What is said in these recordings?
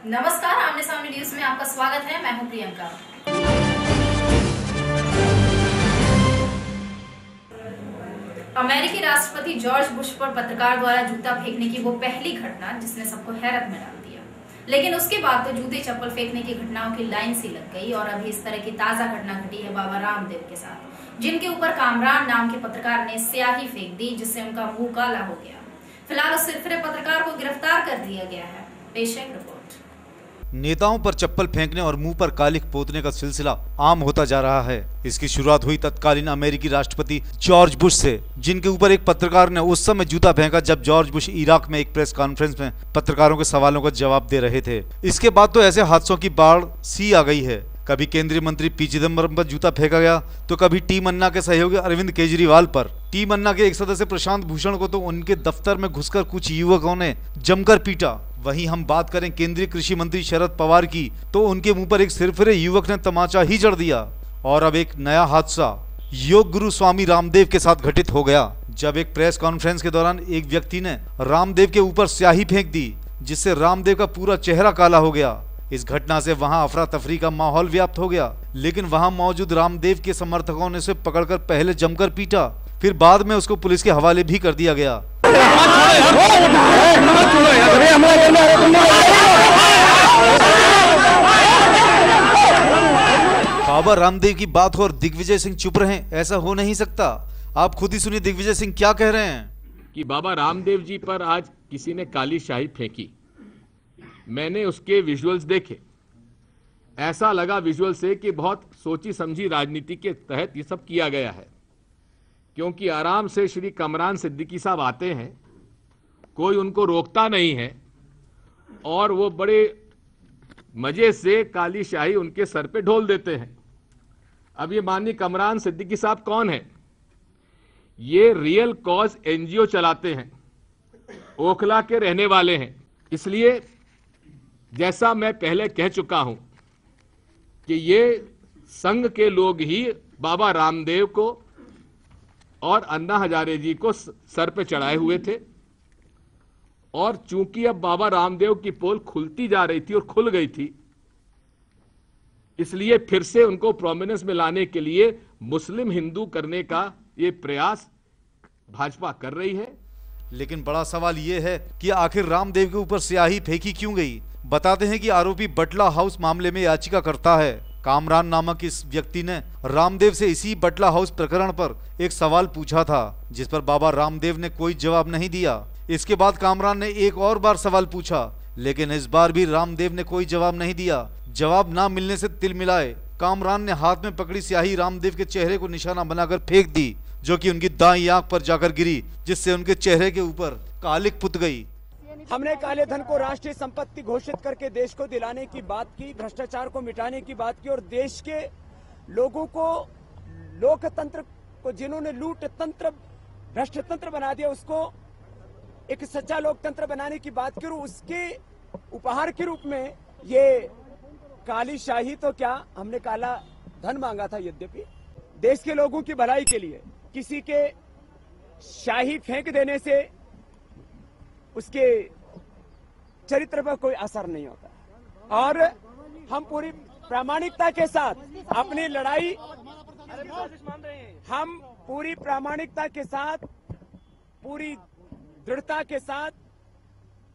नमस्कार, आमने सामने न्यूज में आपका स्वागत है। मैं हूं प्रियंका। अमेरिकी राष्ट्रपति जॉर्ज बुश पर पत्रकार द्वारा जूता फेंकने की वो पहली घटना जिसने सबको हैरत में डाल दिया, लेकिन उसके बाद तो जूते चप्पल फेंकने की घटनाओं की लाइन सी लग गई। और अभी इस तरह की ताजा घटना घटी है बाबा रामदेव के साथ, जिनके ऊपर कामरान नाम के पत्रकार ने स्याही फेंक दी, जिससे उनका मुंह काला हो गया। फिलहाल उस सिरफिरे पत्रकार को गिरफ्तार कर दिया गया है। पेश है रिपोर्ट। नेताओं पर चप्पल फेंकने और मुंह पर कालिख पोतने का सिलसिला आम होता जा रहा है। इसकी शुरुआत हुई तत्कालीन अमेरिकी राष्ट्रपति जॉर्ज बुश से, जिनके ऊपर एक पत्रकार ने उस समय जूता फेंका जब जॉर्ज बुश इराक में एक प्रेस कॉन्फ्रेंस में पत्रकारों के सवालों का जवाब दे रहे थे। इसके बाद तो ऐसे हादसों की बाढ़ सी आ गई है। कभी केंद्रीय मंत्री पी चिदम्बरम पर जूता फेंका गया, तो कभी टीम अन्ना के सहयोगी अरविंद केजरीवाल पर। टीम अन्ना के एक सदस्य प्रशांत भूषण को तो उनके दफ्तर में घुसकर कुछ युवकों ने जमकर पीटा। वहीं हम बात करें केंद्रीय कृषि मंत्री शरद पवार की, तो उनके मुंह पर एक सिरफिरे युवक ने तमाचा ही जड़ दिया। और अब एक नया हादसा योग गुरु स्वामी रामदेव के साथ घटित हो गया, जब एक प्रेस कॉन्फ्रेंस के दौरान एक व्यक्ति ने रामदेव के ऊपर स्याही फेंक दी, जिससे रामदेव का पूरा चेहरा काला हो गया। इस घटना से वहां अफरा तफरी का माहौल व्याप्त हो गया, लेकिन वहां मौजूद रामदेव के समर्थकों ने उसे पकड़कर पहले जमकर पीटा, फिर बाद में उसको पुलिस के हवाले भी कर दिया गया। बाबा रामदेव की बात हो और दिग्विजय सिंह चुप रहे, ऐसा हो नहीं सकता। आप खुद ही सुनिए दिग्विजय सिंह क्या कह रहे हैं। कि बाबा रामदेव जी पर आज किसी ने काली शाही फेंकी। मैंने उसके विजुअल्स देखे, ऐसा लगा विजुअल से कि बहुत सोची समझी राजनीति के तहत ये सब किया गया है, क्योंकि आराम से श्री कमरान सिद्दीकी साहब आते हैं, कोई उनको रोकता नहीं है, और वो बड़े मजे से काली शाही उनके सर पे ढोल देते हैं। अब ये माननीय कमरान सिद्दीकी साहब कौन है? ये रियल कॉज एनजीओ चलाते हैं, ओखला के रहने वाले हैं। इसलिए जैसा मैं पहले कह चुका हूं कि ये संघ के लोग ही बाबा रामदेव को और अन्ना हजारे जी को सर पे चढ़ाए हुए थे, और चूंकि अब बाबा रामदेव की पोल खुलती जा रही थी और खुल गई थी, इसलिए फिर से उनको प्रोमिनेंस में लाने के लिए मुस्लिम हिंदू करने का ये प्रयास भाजपा कर रही है। लेकिन बड़ा सवाल ये है कि आखिर रामदेव के ऊपर स्याही फेंकी क्यों गई। बताते हैं कि आरोपी बटला हाउस मामले में याचिका करता है। कामरान नामक इस व्यक्ति ने रामदेव से इसी बटला हाउस प्रकरण पर एक सवाल पूछा था, जिस पर बाबा रामदेव ने कोई जवाब नहीं दिया। इसके बाद कामरान ने एक और बार सवाल पूछा, लेकिन इस बार भी रामदेव ने कोई जवाब नहीं दिया। जवाब ना मिलने से तिल मिलाए कामरान ने हाथ में पकड़ी स्याही रामदेव के चेहरे को निशाना बनाकर फेंक दी, जो कि उनकी दाईं आंख पर जाकर गिरी, जिससे उनके चेहरे के ऊपर कालिख पुत गई। हमने काले धन को राष्ट्रीय संपत्ति घोषित करके देश को दिलाने की बात की, भ्रष्टाचार को मिटाने की बात की, और देश के लोगों को, लोकतंत्र को जिन्होंने लूट तंत्र, भ्रष्ट तंत्र बना दिया, उसको एक सच्चा लोकतंत्र बनाने की बात की। और उसके उपहार के रूप में ये काली शाही तो क्या, हमने काला धन मांगा था। यद्यपि देश के लोगों की भलाई के लिए किसी के शाही फेंक देने से उसके चरित्र पर कोई असर नहीं होता। और हम पूरी प्रामाणिकता के साथ अपनी लड़ाई, हम पूरी प्रामाणिकता के साथ, पूरी दृढ़ता के साथ,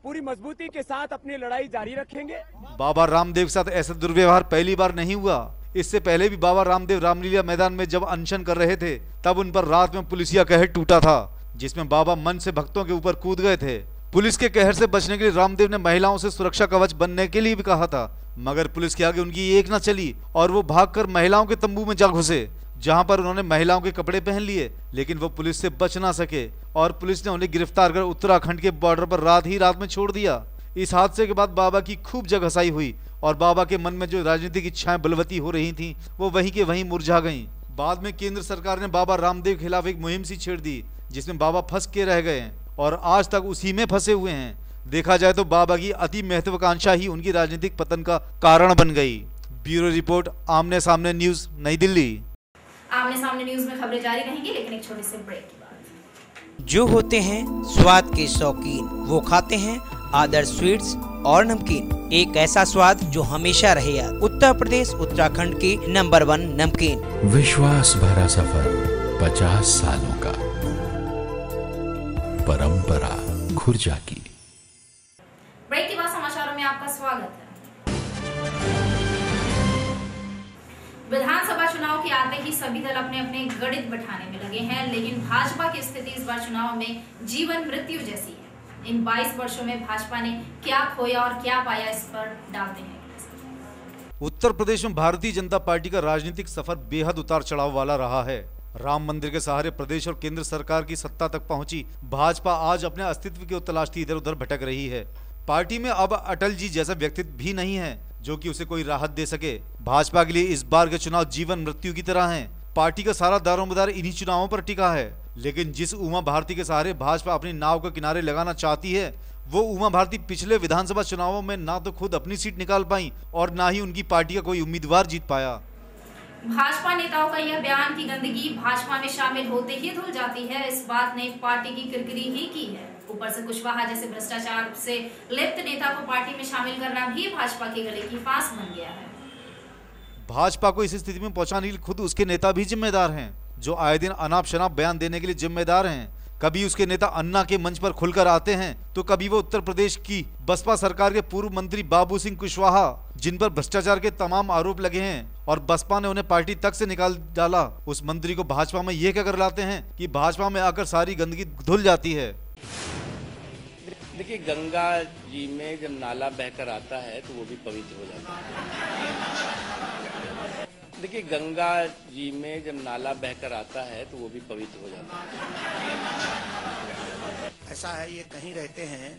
पूरी मजबूती के साथ अपनी लड़ाई जारी रखेंगे। बाबा रामदेव के साथ ऐसा दुर्व्यवहार पहली बार नहीं हुआ। इससे पहले भी बाबा रामदेव रामलीला मैदान में जब अनशन कर रहे थे, तब उन पर रात में पुलिसिया कहर टूटा था, जिसमें बाबा मन से भक्तों के ऊपर कूद गए थे। पुलिस के कहर से बचने के लिए रामदेव ने महिलाओं से सुरक्षा कवच बनने के लिए भी कहा था, मगर पुलिस के आगे उनकी एक न चली और वो भागकर महिलाओं के तंबू में जा घुसे, जहां पर उन्होंने महिलाओं के कपड़े पहन लिए, लेकिन वो पुलिस से बच ना सके और पुलिस ने उन्हें गिरफ्तार कर उत्तराखंड के बॉर्डर पर रात में छोड़ दिया। इस हादसे के बाद बाबा की खूब जगहसाई हुई और बाबा के मन में जो राजनीतिक इच्छाएं बलवती हो रही थीं, वो वहीं के वहीं मुरझा गईं। बाद में केंद्र सरकार ने बाबा रामदेव के खिलाफ एक मुहिम सी छेड़ दी, जिसमें बाबा फंस के रह गए और आज तक उसी में फंसे हुए हैं। देखा जाए तो बाबा की अति महत्वाकांक्षा ही उनकी राजनीतिक पतन का कारण बन गई। ब्यूरो रिपोर्ट, आमने सामने न्यूज, नई दिल्ली। आमने सामने न्यूज में खबरें जारी रहेंगी, लेकिन एक छोटे से ब्रेक के बाद। जो होते हैं स्वाद के शौकीन, वो खाते हैं आदर्श स्वीट्स और नमकीन। एक ऐसा स्वाद जो हमेशा रहे याद। उत्तर प्रदेश उत्तराखंड की नंबर 1 नमकीन। विश्वास भरा सफर 50 सालों का, परंपरा खुर्जा की। ब्रेक के बाद समाचारों में आपका स्वागत है। विधानसभा चुनाव के आते ही सभी दल अपने अपने गणित बैठाने में लगे हैं, लेकिन भाजपा की स्थिति इस बार चुनाव में जीवन मृत्यु जैसी है। इन 22 वर्षों में भाजपा ने क्या खोया और क्या पाया, इस पर डालते हैं। उत्तर प्रदेश में भारतीय जनता पार्टी का राजनीतिक सफर बेहद उतार चढ़ाव वाला रहा है। राम मंदिर के सहारे प्रदेश और केंद्र सरकार की सत्ता तक पहुंची भाजपा आज अपने अस्तित्व की तलाश इधर उधर भटक रही है। पार्टी में अब अटल जी जैसा व्यक्तित्व भी नहीं है जो कि उसे कोई राहत दे सके। भाजपा के लिए इस बार के चुनाव जीवन मृत्यु की तरह हैं। पार्टी का सारा दारोमदार इन्हीं चुनावों पर टिका है, लेकिन जिस उमा भारती के सहारे भाजपा अपनी नाव को किनारे लगाना चाहती है, वो उमा भारती पिछले विधानसभा चुनावों में ना तो खुद अपनी सीट निकाल पाई और ना ही उनकी पार्टी का कोई उम्मीदवार जीत पाया। भाजपा नेताओं का यह बयान कि गंदगी भाजपा में शामिल होते ही धुल जाती है, इस बात ने पार्टी की किरकिरी ही की है। ऊपर से कुशवाहा जैसे भ्रष्टाचार से लिप्त नेता को पार्टी में शामिल करना भी भाजपा के गले की फांस बन गया है। भाजपा को इस स्थिति में पहुंचाने के लिए खुद उसके नेता भी जिम्मेदार हैं, जो आए दिन अनाप शनाप बयान देने के लिए जिम्मेदार हैं। कभी उसके नेता अन्ना के मंच पर खुलकर आते हैं, तो कभी वो उत्तर प्रदेश की बसपा सरकार के पूर्व मंत्री बाबू सिंह कुशवाहा, जिन पर भ्रष्टाचार के तमाम आरोप लगे हैं और बसपा ने उन्हें पार्टी तक से निकाल डाला, उस मंत्री को भाजपा में ये कहकर लाते हैं कि भाजपा में आकर सारी गंदगी धुल जाती है। देखिए, गंगा जी में जब नाला बहकर आता है तो वो भी पवित्र हो जाता है। देखिए, गंगा जी में जब नाला बहकर आता है तो वो भी पवित्र हो जाता है। ऐसा है, ये कहीं रहते हैं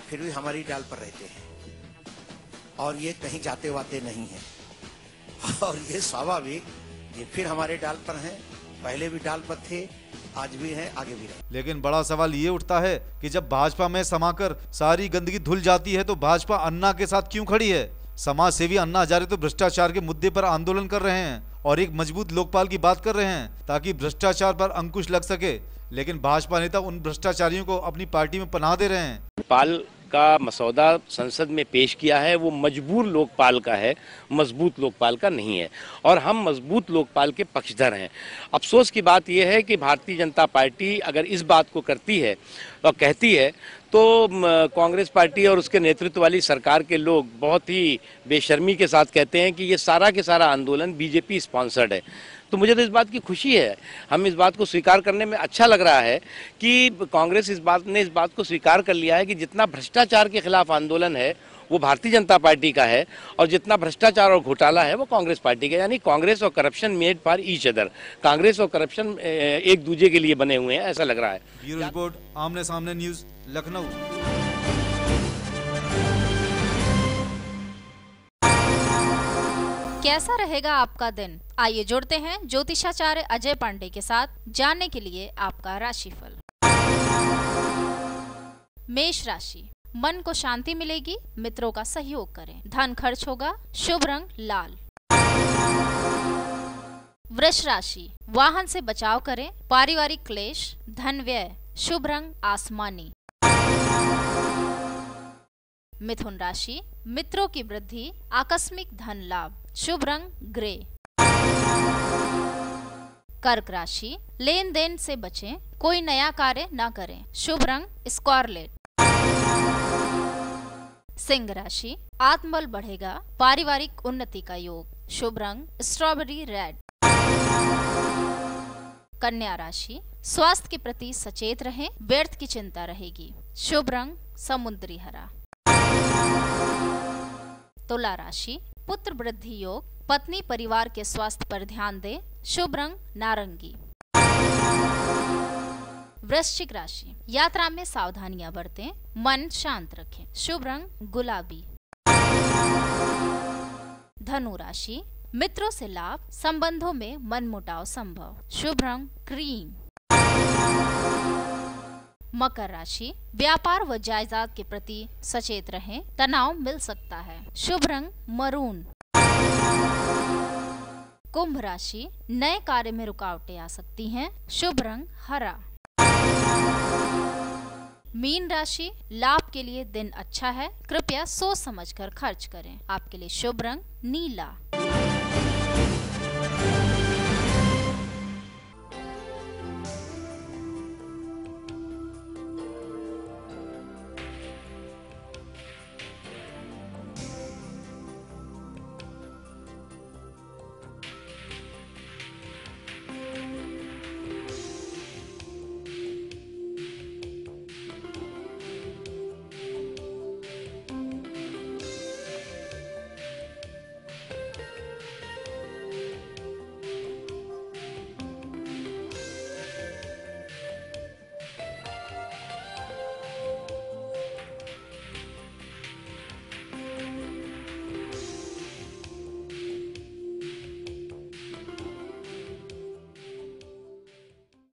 फिर भी हमारी डाल पर रहते हैं और ये कहीं जाते वाते नहीं हैं और ये स्वाभाविक, ये फिर हमारे डाल पर हैं। पहले भी डाल पर थे, आज भी हैं, आगे भी रहे। लेकिन बड़ा सवाल ये उठता है कि जब भाजपा में समाकर सारी गंदगी धुल जाती है तो भाजपा अन्ना के साथ क्यों खड़ी है? समाज सेवी अन्ना हजारे तो भ्रष्टाचार के मुद्दे पर आंदोलन कर रहे हैं और एक मजबूत लोकपाल की बात कर रहे हैं ताकि भ्रष्टाचार पर अंकुश लग सके, लेकिन भाजपा नेता उन भ्रष्टाचारियों को अपनी पार्टी में पनाह दे रहे हैं। पाल का मसौदा संसद में पेश किया है, वो मजबूर लोकपाल का है, मजबूत लोकपाल का नहीं है और हम मजबूत लोकपाल के पक्षधर हैं। अफसोस की बात यह है कि भारतीय जनता पार्टी अगर इस बात को करती है और कहती है तो कांग्रेस पार्टी और उसके नेतृत्व वाली सरकार के लोग बहुत ही बेशर्मी के साथ कहते हैं कि ये सारा के सारा आंदोलन बीजेपी स्पॉन्सर्ड है। तो मुझे तो इस बात की खुशी है, हम इस बात को स्वीकार करने में अच्छा लग रहा है कि कांग्रेस इस बात को स्वीकार कर लिया है कि जितना भ्रष्टाचार के खिलाफ आंदोलन है वो भारतीय जनता पार्टी का है और जितना भ्रष्टाचार और घोटाला है वो कांग्रेस पार्टी का। यानी कांग्रेस और corruption made for each other, Congress और करप्शन एक दूसरे के लिए बने हुए हैं, ऐसा लग रहा है। ब्यूरो रिपोर्ट, आमने सामने न्यूज, लखनऊ। कैसा रहेगा आपका दिन? आइए जुड़ते हैं ज्योतिषाचार्य अजय पांडे के साथ जानने के लिए आपका राशिफल। मेष राशि, मन को शांति मिलेगी, मित्रों का सहयोग करें, धन खर्च होगा, शुभ रंग लाल। वृष राशि, वाहन से बचाव करें, पारिवारिक क्लेश, धन व्यय, शुभ रंग आसमानी। मिथुन राशि, मित्रों की वृद्धि, आकस्मिक धन लाभ, शुभ रंग ग्रे। कर्क राशि, लेन देन से बचें, कोई नया कार्य न करें, शुभ रंग स्कारलेट। सिंह राशि, आत्मबल बढ़ेगा, पारिवारिक उन्नति का योग, शुभ रंग स्ट्रॉबेरी रेड। कन्या राशि, स्वास्थ्य के प्रति सचेत रहें, व्यर्थ की चिंता रहेगी, शुभ रंग समुद्री हरा। तुला राशि, पुत्र वृद्धि योग, पत्नी परिवार के स्वास्थ्य पर ध्यान दे, शुभ रंग नारंगी। वृश्चिक राशि, यात्रा में सावधानियां बरतें, मन शांत रखें, शुभ रंग गुलाबी। धनु राशि, मित्रों से लाभ, संबंधों में मनमुटाव संभव, शुभ रंग क्रीम। मकर राशि, व्यापार व जायदाद के प्रति सचेत रहें, तनाव मिल सकता है, शुभ रंग मरून। कुंभ राशि, नए कार्य में रुकावटें आ सकती हैं, शुभ रंग हरा। मीन राशि, लाभ के लिए दिन अच्छा है, कृपया सोच समझकर खर्च करें। आपके लिए शुभ रंग नीला।